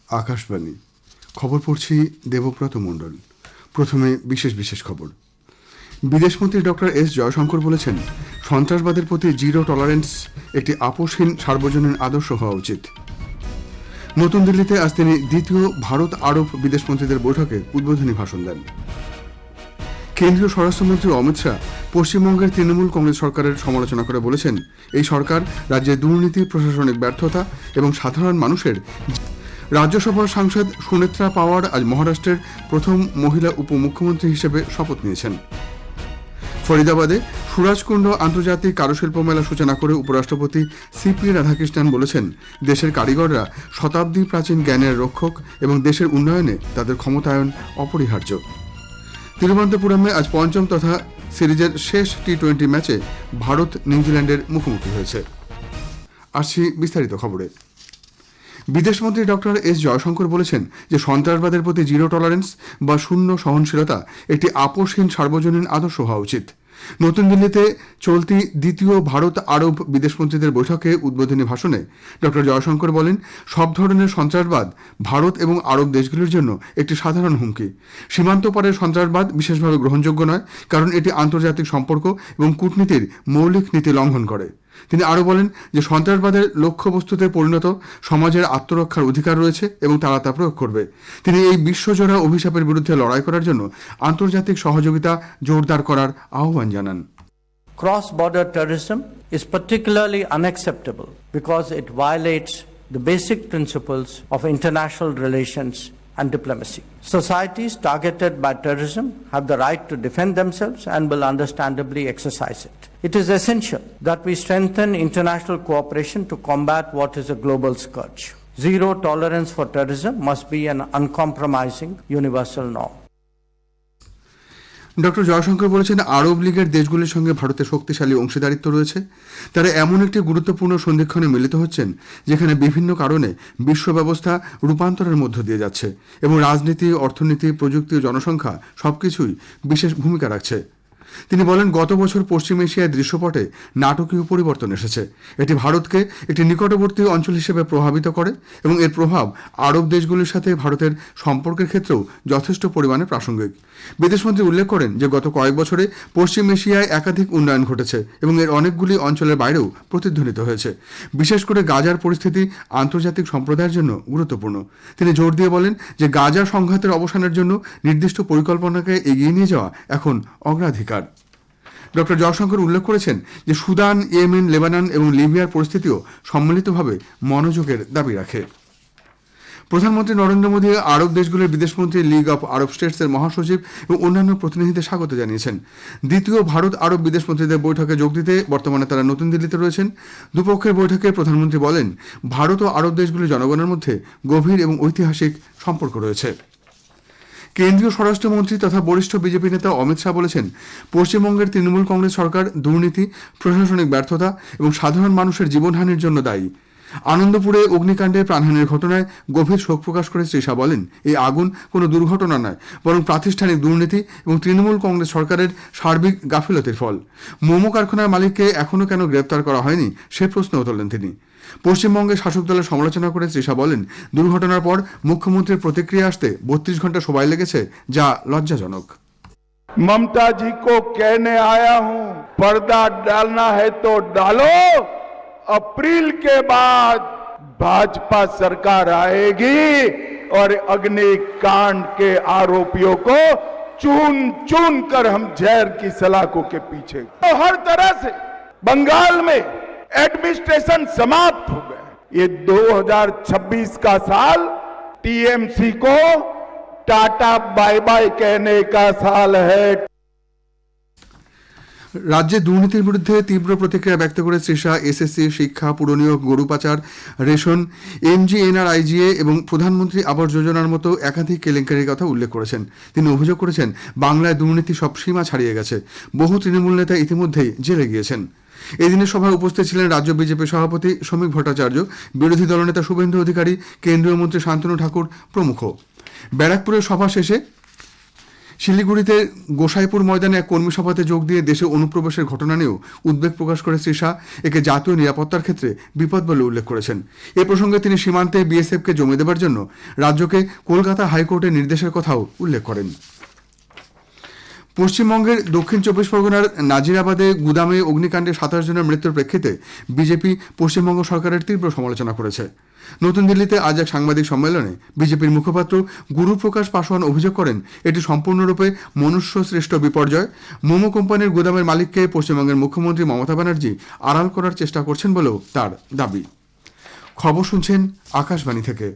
আকাশবাণী খবর পড়ছি দেবব্রত মণ্ডল। প্রথমে বিশেষ খবর। বিদেশমন্ত্রী ডক্টর এস জয়শঙ্কর বলেছেন, সন্ত্রাসবাদের প্রতি জিরো টলারেন্স একটি আপোষহীন সার্বজনীন আদর্শ হওয়া উচিত। নতুন দিল্লিতে আজ তিনি দ্বিতীয় ভারত আরব বিদেশমন্ত্রীদের বৈঠকে উদ্বোধনী ভাষণ দেন। কেন্দ্রীয় স্বরাষ্ট্রমন্ত্রী অমিত শাহ পশ্চিমবঙ্গের তৃণমূল কংগ্রেস সরকারের সমালোচনা করে বলেছেন, এই সরকার রাজ্যে দুর্নীতি, প্রশাসনিক ব্যর্থতা এবং সাধারণ মানুষের। রাজ্যসভার সাংসদ সুনেত্রা পাওয়ার আজ মহারাষ্ট্রের প্রথম মহিলা উপমুখ্যমন্ত্রী হিসেবে শপথ নিয়েছেন। ফরিদাবাদে সুরাজকুণ্ড আন্তর্জাতিক কারুশিল্প মেলা সূচনা করে উপরাষ্ট্রপতি সিপি রাধাকৃষ্ণন বলেছেন, দেশের কারিগররা শতাব্দী প্রাচীন জ্ঞানের রক্ষক এবং দেশের উন্নয়নে তাদের ক্ষমতায়ন অপরিহার্য। তিরুবনন্তপুরমে আজ পঞ্চম তথা সিরিজের শেষ টি-20 ম্যাচে ভারত নিউজিল্যান্ডের মুখোমুখি হয়েছে। আসছি বিস্তারিত খবরে। বিদেশমন্ত্রী ডক্টর এস জয়শঙ্কর বলেছেন যে সন্ত্রাসবাদের প্রতি জিরো টলারেন্স বা শূন্য সহনশীলতা একটি আপোষহীন সার্বজনীন আদর্শ হওয়া উচিত। নতুন দিল্লিতে চলতি দ্বিতীয় ভারত আরব বিদেশমন্ত্রীদের বৈঠকে উদ্বোধনী ভাষণে ডক্টর জয়শঙ্কর বলেন, সব ধরনের সন্ত্রাসবাদ ভারত এবং আরব দেশগুলির জন্য একটি সাধারণ হুমকি। সীমান্ত পারের সন্ত্রাসবাদ বিশেষভাবে গ্রহণযোগ্য নয়, কারণ এটি আন্তর্জাতিক সম্পর্ক এবং কূটনীতির মৌলিক নীতি লঙ্ঘন করে। তিনি আরও বলেন যে সন্ত্রাসবাদের লক্ষ্যবস্তুতে পরিণত সমাজের আত্মরক্ষার অধিকার রয়েছে এবং তারা তা প্রয়োগ করবে। তিনি এই বিশ্বজোড়া অভিশাপের বিরুদ্ধে লড়াই করার জন্য আন্তর্জাতিক সহযোগিতা জোরদার করার আহ্বান জানান। Cross-border terrorism is particularly unacceptable because it violates the basic principles of international relations and diplomacy. Societies targeted by terrorism have the right to defend themselves and will understandably exercise it. It is essential that we strengthen international cooperation to combat what is a global scourge. Zero tolerance for terrorism must be an uncompromising universal norm. Doctor Jaishankar বলেছেন, আরব লীগের দেশগুলির সঙ্গে ভারতের শক্তিশালী অংশীদারিত্ব রয়েছে। তারা এমন একটি গুরুত্বপূর্ণ সন্ধিক্ষণে মিলিত হচ্ছেন যেখানে বিভিন্ন কারণে বিশ্ব ব্যবস্থা রূপান্তরের মধ্য দিয়ে যাচ্ছে এবং রাজনীতি, অর্থনীতি, প্রযুক্তি ও জনসংখ্যা সবকিছুই বিশেষ ভূমিকা রাখছে। তিনি বলেন, গত বছর পশ্চিম এশিয়ার দৃশ্যপটে নাটকীয় পরিবর্তন এসেছে। এটি ভারতকে একটি নিকটবর্তী অঞ্চল হিসেবে প্রভাবিত করে এবং এর প্রভাব আরব দেশগুলির সাথে ভারতের সম্পর্কের ক্ষেত্রেও যথেষ্ট পরিমাণে প্রাসঙ্গিক। বিদেশমন্ত্রী উল্লেখ করেন যে গত কয়েক বছরে পশ্চিম এশিয়ায় একাধিক উন্নয়ন ঘটেছে এবং এর অনেকগুলি অঞ্চলের বাইরেও প্রতিধ্বনিত হয়েছে। বিশেষ করে গাজার পরিস্থিতি আন্তর্জাতিক সম্প্রদায়ের জন্য গুরুত্বপূর্ণ। তিনি জোর দিয়ে বলেন যে গাজা সংঘাতের অবসানের জন্য নির্দিষ্ট পরিকল্পনাকে এগিয়ে নিয়ে যাওয়া এখন অগ্রাধিকার। ডক্টর জয়শঙ্কর উল্লেখ করেছেন যে সুদান, ইয়েমেন, লেবানন এবং লিবিয়ার পরিস্থিতিও সম্মিলিতভাবে মনোযোগের দাবি রাখে। প্রধানমন্ত্রী নরেন্দ্র মোদী আরব দেশগুলির বিদেশমন্ত্রী, লিগ অফ আরব স্টেটসের মহাসচিব এবং অন্যান্য প্রতিনিধিদের স্বাগত জানিয়েছেন। দ্বিতীয় ভারত আরব বিদেশমন্ত্রীদের বৈঠকে যোগ দিতে বর্তমানে তারা নতুন দিল্লিতে রয়েছেন। দুপক্ষের বৈঠকে প্রধানমন্ত্রী বলেন, ভারত ও আরব দেশগুলির জনগণের মধ্যে গভীর এবং ঐতিহাসিক সম্পর্ক রয়েছে। কেন্দ্রীয় স্বরাষ্ট্রমন্ত্রী তথা বরিষ্ঠ বিজেপি নেতা অমিত শাহ বলেছেন, পশ্চিমবঙ্গের তৃণমূল কংগ্রেস সরকার দুর্নীতি, প্রশাসনিক ব্যর্থতা এবং সাধারণ মানুষের জীবনহানির জন্য দায়ী। আনন্দপুরে অগ্নিকাণ্ডে প্রাণহানির ঘটনায় গভীর শোক প্রকাশ করে শ্রী শাহ বলেন, এই আগুন কোনো দুর্ঘটনা নয়, বরং প্রাতিষ্ঠানিক দুর্নীতি এবং তৃণমূল কংগ্রেস সরকারের সার্বিক গাফিলতির ফল। মোমো কারখানার মালিককে এখনও কেন গ্রেপ্তার করা হয়নি সে প্রশ্নও তোলেন তিনি। পশ্চিমবঙ্গে শাসক দলের সমালোচনা করে শ্রী শাহ বলেন, দুর্ঘটনার পর মুখ্যমন্ত্রীর প্রতিক্রিয়া আসতে 32 ঘন্টা সময় লেগেছে, যা লজ্জাজনক। ममता जी को कहने आया हूं, पर्दा डालना है तो डालो। अप्रैल के बाद भाजपा सरकार आएगी और अग्निकांड के आरोपियों को चुन चुन कर हम जहर की सलाखों के पीछे। तो हर तरह से बंगाल में एडमिनिस्ट्रेशन समाप्त हो गया। ये 2026 का साल टीएमसी को टाटा बाय बाय कहने का साल है। রাজ্যে দুর্নীতির বিরুদ্ধে তীব্র প্রতিক্রিয়া ব্যক্ত করে শ্রী শাহ এসএসসি, শিক্ষা, পুরনিয়োগ, গরু পাচার, রেশন, এমজিএনআরআইজিএ এবং প্রধানমন্ত্রী আবাস যোজনার মতো একাধিক কেলেঙ্কারির কথা উল্লেখ করেছেন। তিনি অভিযোগ করেছেন, বাংলায় দুর্নীতি সব সীমা ছাড়িয়ে গেছে। বহু তৃণমূল নেতা ইতিমধ্যেই জেলে গিয়েছেন। এদিনের সভায় উপস্থিত ছিলেন রাজ্য বিজেপি সভাপতি শ্রমিক ভট্টাচার্য, বিরোধী দলনেতা শুভেন্দু অধিকারী, কেন্দ্রীয় মন্ত্রী শান্তনু ঠাকুর প্রমুখ। ব্যারাকপুরের সভা শেষে শিলিগুড়িতে গোসাইপুর ময়দানে এক কর্মী সভাতে যোগ দিয়ে দেশে অনুপ্রবেশের ঘটনা নিয়েও উদ্বেগ প্রকাশ করে শ্রী শাহ একে জাতীয় নিরাপত্তার ক্ষেত্রে বিপদ বলে উল্লেখ করেছেন। এ প্রসঙ্গে তিনি সীমান্তে বিএসএফকে জমি দেবার জন্য রাজ্যকে কলকাতা হাইকোর্টের নির্দেশের কথাও উল্লেখ করেন। পশ্চিমবঙ্গের দক্ষিণ 24 পরগনার নাজিরাবাদে গুদামে অগ্নিকাণ্ডে 27 জনের মৃত্যুর প্রেক্ষিতে বিজেপি পশ্চিমবঙ্গ সরকারের তীব্র সমালোচনা করেছে। নতুন দিল্লিতে আজ এক সাংবাদিক সম্মেলনে বিজেপির মুখপাত্র গুরুপ্রকাশ পাসওয়ান অভিযোগ করেন, এটি সম্পূর্ণরূপে মনুষ্য সৃষ্ট বিপর্যয়। মোমো কোম্পানির গুদামের মালিককে পশ্চিমবঙ্গের মুখ্যমন্ত্রী মমতা ব্যানার্জি আড়াল করার চেষ্টা করছেন বলেও তার দাবি। খবর শুনছেন আকাশবাণী থেকে।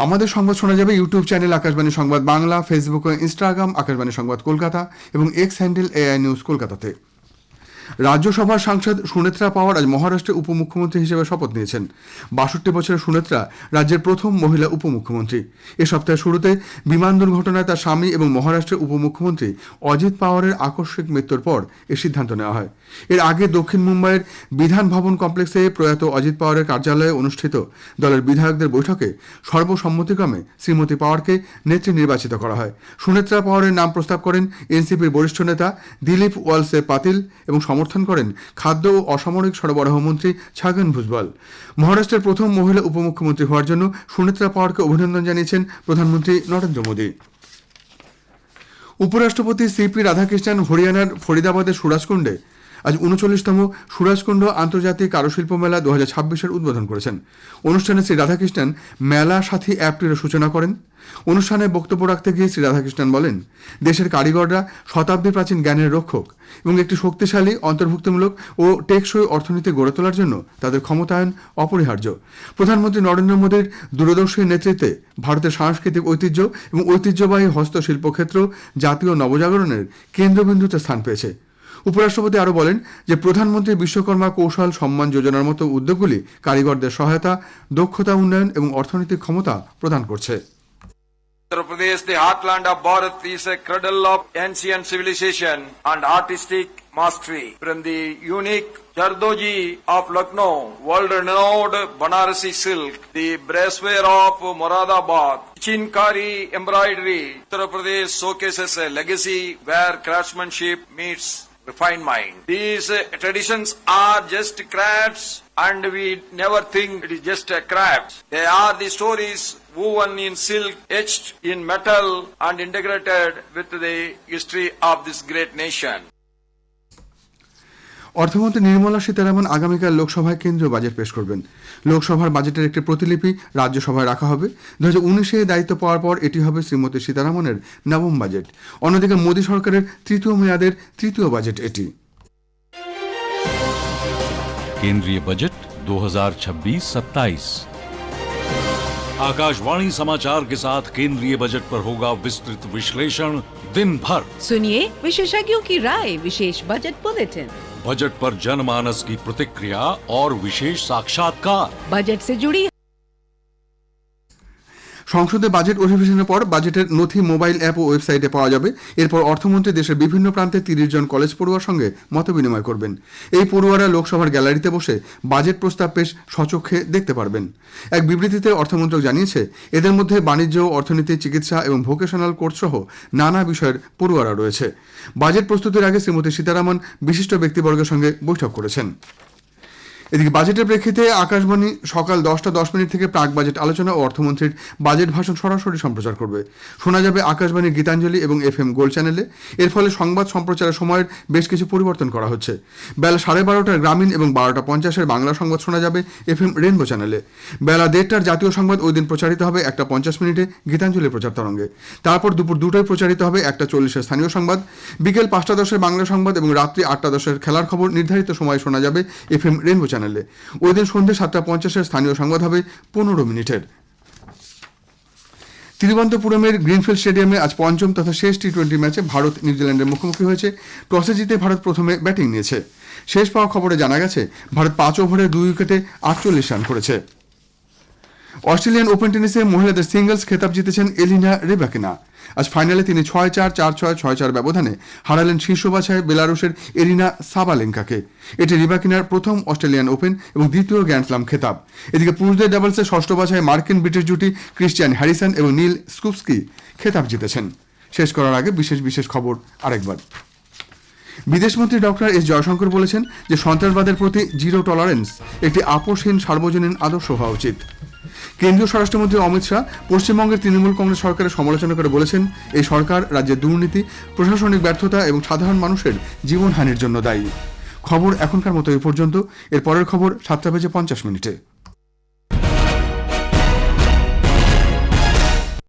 আমাদের সংবাদ শোনা যাবে ইউটিউব চ্যানেল আকাশবাণী সংবাদ বাংলা, ফেসবুক ও ইনস্টাগ্রাম আকাশবাণী সংবাদ কলকাতা এবং এক্স হ্যান্ডেল AI নিউজ কলকাতাতে। রাজ্যসভার সাংসদ সুনেত্রা পাওয়ার আজ মহারাষ্ট্রের উপমুখ্যমন্ত্রী হিসেবে শপথ নিয়েছেন। 62 বছরের সুনেত্রা রাজ্যের প্রথম মহিলা উপমুখ্যমন্ত্রী। এ সপ্তাহের শুরুতে বিমান দুর্ঘটনায় তার স্বামী এবং মহারাষ্ট্রের উপমুখ্যমন্ত্রী অজিত পাওয়ারের আকস্মিক মৃত্যুর পর এই সিদ্ধান্ত নেওয়া হয়। এর আগে দক্ষিণ মুম্বাইয়ের বিধান ভবন কমপ্লেক্সে প্রয়াত অজিত পাওয়ারের কার্যালয়ে অনুষ্ঠিত দলের বিধায়কদের বৈঠকে সর্বসম্মতিক্রমে শ্রীমতী পাওয়ারকে নেত্রী নির্বাচিত করা হয়। সুনেত্রা পাওয়ারের নাম প্রস্তাব করেন এনসিপির বরিষ্ঠ নেতা দিলীপ ওয়ালসে পাতিল এবং সমর্থন করেন খাদ্য ও অসামরিক সরবরাহ মন্ত্রী ছাগন ভুজবল। মহারাষ্ট্রের প্রথম মহিলা উপমুখ্যমন্ত্রী হওয়ার জন্য সুনেত্রা পাওয়ারকে অভিনন্দন জানিয়েছেন প্রধানমন্ত্রী নরেন্দ্র মোদী। উপরাষ্ট্রপতি সিপি রাধাকৃষ্ণন হরিয়ানার ফরিদাবাদের সুরাজকুণ্ডে আজ 39তম সুরাজকুণ্ড আন্তর্জাতিক কারুশিল্প মেলা 2026-এর উদ্বোধন করেছেন। অনুষ্ঠানে শ্রী রাধাকৃষ্ণন মেলা সাথী অ্যাপটির সূচনা করেন। অনুষ্ঠানে বক্তব্য রাখতে গিয়ে শ্রী রাধাকৃষ্ণন বলেন, দেশের কারিগররা শতাব্দী প্রাচীন জ্ঞানের রক্ষক এবং একটি শক্তিশালী অন্তর্ভুক্তিমূলক ও টেকসই অর্থনীতি গড়ে তোলার জন্য তাদের ক্ষমতায়ন অপরিহার্য। প্রধানমন্ত্রী নরেন্দ্র মোদীর দূরদর্শী নেতৃত্বে ভারতের সাংস্কৃতিক ঐতিহ্য এবং ঐতিহ্যবাহী হস্তশিল্প ক্ষেত্র জাতীয় নবজাগরণের কেন্দ্রবিন্দুতে স্থান পেয়েছে। উপরাষ্ট্রপতি আরও বলেন যে প্রধানমন্ত্রী বিশ্বকর্মা কৌশল সম্মান যোজনার মতো উদ্যোগগুলি কারিগরদের সহায়তা, দক্ষতা উন্নয়ন এবং অর্থনৈতিক ক্ষমতা প্রদান করছে। Uttar Pradesh, the heartland of Bharat, is a cradle of ancient civilization and artistic mastery. From the unique Jardoji of Lucknow, world-renowned Banarasi silk, the bracewear of Moradabad, chinkari embroidery, Uttar Pradesh showcases a legacy where craftsmanship meets refined mind. These traditions are just crafts, and we never think it is just a craft. They are the stories woven in silk, etched in metal, and integrated with the history of this great nation. অর্থমন্ত্রী নির্মলা সীতারামন আগামীকাল লোকসভায় কেন্দ্রীয় budget পেশ করবেন। লোকসভার বাজেটের একটি প্রতিলিপি রাজ্যসভায় রাখা হবে। 2019-এ দায়িত্ব পাওয়ার পর এটি হবে শ্রীমতী সীতারামনের নবম বাজেট। অন্যদিকে মোদী সরকারের তৃতীয় মেয়াদের তৃতীয় বাজেট এটি। केंद्रीय बजट 2026-27। आकाशवाणी समाचार के साथ केंद्रीय बजट पर होगा विस्तृत विश्लेषण दिन भर। सुनिए विशेषज्ञों की राय, विशेष बजट बुलेटिन, बजट पर जनमानस की प्रतिक्रिया और विशेष साक्षात्कार। बजट से जुड़ी সংসদে বাজেট অধিবেশনের পর বাজেটের নথি মোবাইল অ্যাপ ও ওয়েবসাইটে পাওয়া যাবে। এরপর অর্থমন্ত্রী দেশের বিভিন্ন প্রান্তে 30 জন কলেজ পড়ুয়ার সঙ্গে মতবিনিময় করবেন। এই পড়ুয়ারা লোকসভার গ্যালারিতে বসে বাজেট প্রস্তাব পেশ স্বচক্ষে দেখতে পারবেন। এক বিবৃতিতে অর্থমন্ত্রক জানিয়েছে, এদের মধ্যে বাণিজ্য, অর্থনীতি, চিকিৎসা এবং ভোকেশনাল কোর্স সহ নানা বিষয়ের পড়ুয়ারা রয়েছে। বাজেট প্রস্তুতির আগে শ্রীমতী সীতারামন বিশিষ্ট ব্যক্তিবর্গের সঙ্গে বৈঠক করেছেন। এদিকে বাজেটের প্রেক্ষিতে আকাশবাণী সকাল 10:10 থেকে প্রাক বাজেট আলোচনা ও অর্থমন্ত্রীর বাজেট ভাষণ সরাসরি সম্প্রচার করবে। শোনা যাবে আকাশবাণীর গীতাঞ্জলি এবং FM গোল্ড চ্যানেলে। এর ফলে সংবাদ সম্প্রচারের সময়ের বেশ কিছু পরিবর্তন করা হচ্ছে। বেলা 12:30টার গ্রামীণ এবং 12:50-এর বাংলা সংবাদ শোনা যাবে FM রেনবো চ্যানেলে। বেলা 1:30টার জাতীয় সংবাদ ওই দিন প্রচারিত হবে 1:50 গীতাঞ্জলির প্রচার তরঙ্গে। তারপর দুপুর 2টায় প্রচারিত হবে 1:40-এর স্থানীয় সংবাদ। বিকেল 5:10-এর বাংলা সংবাদ এবং রাত্রি 8:10-এর খেলার খবর নির্ধারিত সময়ে শোনা যাবে FM রেনবো চ্যানেলে। ওই দিন সন্ধ্যে 7:50-এর স্থানীয় সংবাদ হবে 15 মিনিটের। তিরুবনন্তপুরমের গ্রিনফিল্ড স্টেডিয়ামে আজ পঞ্চম তথা শেষ টি20 ম্যাচে ভারত নিউজিল্যান্ডের মুখোমুখি হয়েছে। টসে জিতে ভারত প্রথমে ব্যাটিং নিয়েছে। শেষ পাওয়া খবরে জানা গেছে ভারত 5 ওভারে 2 উইকেটে 48 রান করেছে। অস্ট্রেলিয়ান ওপেন টেনিসে মহিলাদের সিঙ্গলস খেতাব জিতেছেন এলিনা রেবাকিনা। আজ ফাইনালে তিনি 6-4, 4-6, 6-4 ব্যবধানে হারালেন শীর্ষ বাছাই বেলারুশের এরিনা সাবালেঙ্কাকে। এটি রিবাকিনার প্রথম অস্ট্রেলিয়ান ওপেন এবং দ্বিতীয় গ্র্যান্ড স্লাম খেতাব। এদিকে পুরুষদের ডাবলসে ষষ্ঠ বাছাই মার্কিন ব্রিটিশ জুটি ক্রিশ্চিয়ান হ্যারিসন এবং নীল স্কুপস্কি খেতাব জিতেছেন। শেষ করার আগে বিশেষ খবর আরেকবার। বিদেশমন্ত্রী ডক্টর এস জয়শঙ্কর বলেছেন যে সন্ত্রাসবাদের প্রতি জিরো টলারেন্স একটি আপোষহীন সার্বজনীন আদর্শ হওয়া উচিত। কেন্দ্রীয় স্বরাষ্ট্রমন্ত্রী অমিত শাহ পশ্চিমবঙ্গের তৃণমূল কংগ্রেস সরকারের সমালোচনা করে বলেছেন, এই সরকার রাজ্যের দুর্নীতি, প্রশাসনিক ব্যর্থতা এবং সাধারণ মানুষের জীবনহানির জন্য দায়ী। খবর এখনকার মতো এই পর্যন্ত। এর পরের খবর 7:50 মিনিটে।